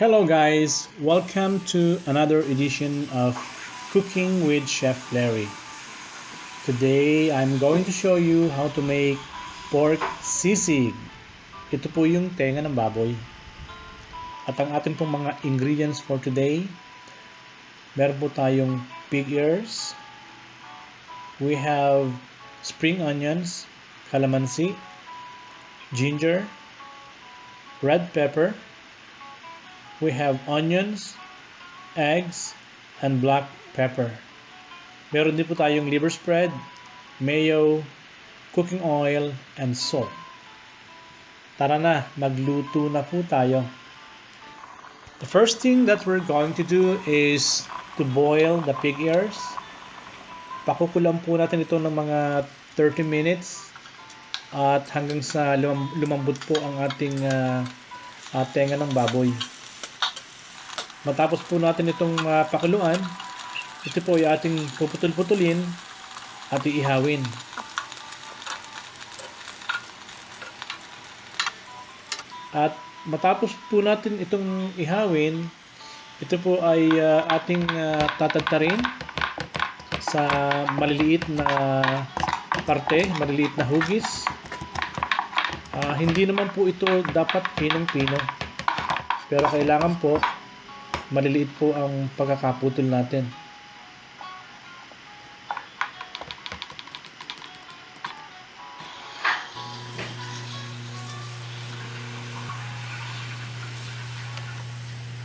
Hello guys, welcome to another edition of Cooking with Chef Larry. Today I'm going to show you how to make pork sisig. Ito po yung tenga ng baboy. At ang ating pong mga ingredients for today, meron po tayong pig ears, we have spring onions, calamansi, ginger, red pepper, we have onions, eggs, and black pepper. Meron din po tayong liver spread, mayo, cooking oil, and salt. Tara na, magluto na po tayo. The first thing that we're going to do is to boil the pig ears. Pakukulang po natin ito ng mga 30 minutes at hanggang sa lumambot po ang ating tenga ng baboy. Matapos po natin itong pakuluan, ito po ay ating puputol-putulin at iihawin. At matapos po natin itong ihawin, ito po ay ating tatagtarin sa maliliit na parte, maliliit na hugis. Hindi naman po ito dapat pinong-pino, pero kailangan po maliliit po ang pagkakaputol natin.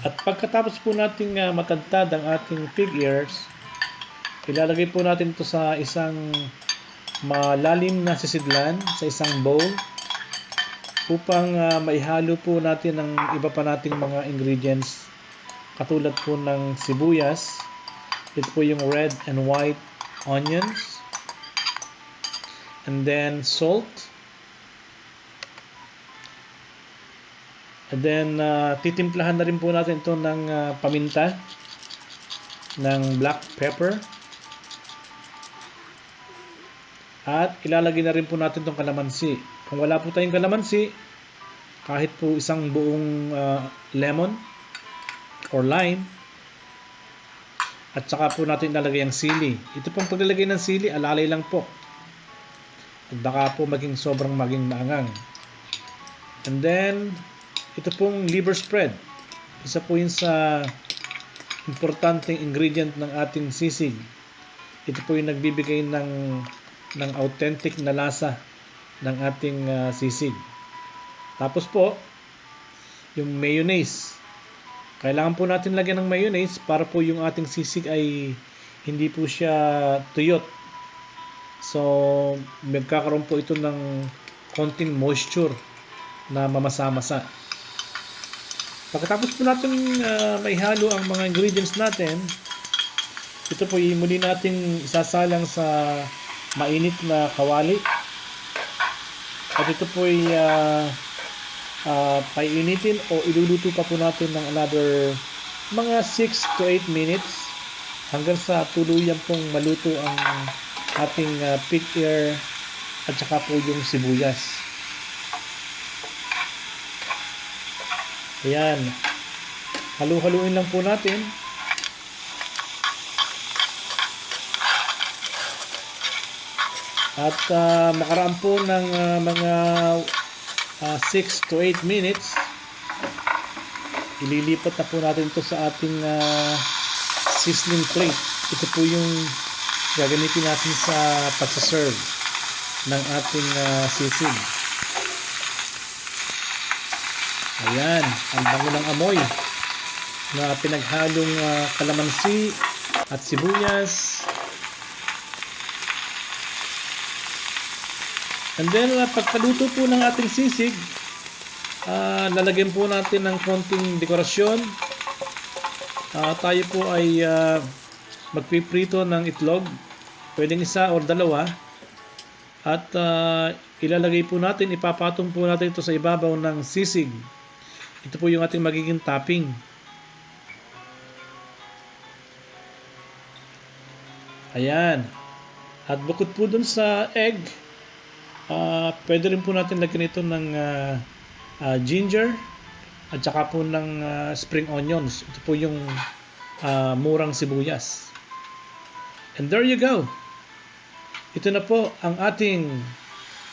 At pagkatapos po nating matagtad ang ating pig ears, ilalagay po natin ito sa isang malalim na sisidlan, sa isang bowl, upang maihalo po natin ang iba pa nating mga ingredients. Katulad po ng sibuyas, ito po yung red and white onions, and then salt, and then titimplahan na rin po natin ito ng paminta, ng black pepper, at ilalagay na rin po natin itong kalamansi. Kung wala po tayong kalamansi, kahit po isang buong lemon or lime, at saka po natin ilalagay ang sili. Ito pong paglalagay ng sili, alalay lang po, at baka po maging maangang. And then ito pong liver spread, isa po yun sa importanteng ingredient ng ating sisig. Ito po yung nagbibigay ng authentic na lasa ng ating sisig. Tapos po yung mayonnaise. Kailangan po natin lagyan ng mayonnaise para po yung ating sisig ay hindi po siya tuyot. So, magkakaroon po ito ng konting moisture na mamasa-masa. Pagkatapos po natin maihalo ang mga ingredients natin, ito po muli natin isasalang sa mainit na kawali. At ito po ay painitin o iluluto pa po natin ng another mga 6 to 8 minutes hanggang sa tuluyan pong maluto ang ating pig ear at saka po yung sibuyas. Ayan, halu-haluin lang po natin. At makaraan po ng mga 6 to 8 minutes, ililipat na po natin ito sa ating sizzling plate. Ito po yung gagamitin natin sa pagsaserve ng ating sisig. Ayan, ang bango ng amoy na pinaghalong kalamansi at sibuyas. And then, pagkaluto po ng ating sisig, lalagyan po natin ng konting dekorasyon. Tayo po ay magpiprito ng itlog, pwedeng isa o dalawa. At ilalagay po natin, ipapatong po natin ito sa ibabaw ng sisig. Ito po yung ating magiging topping. Ayan. At bukod po dun sa egg, pwede rin po natin lagyan ito ng ginger at saka po ng spring onions. Ito po yung murang sibuyas. And there you go. Ito na po ang ating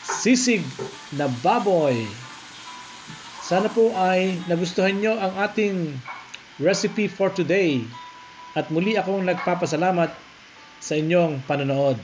sisig na baboy. Sana po ay nagustuhan nyo ang ating recipe for today. At muli akong nagpapasalamat sa inyong panonood.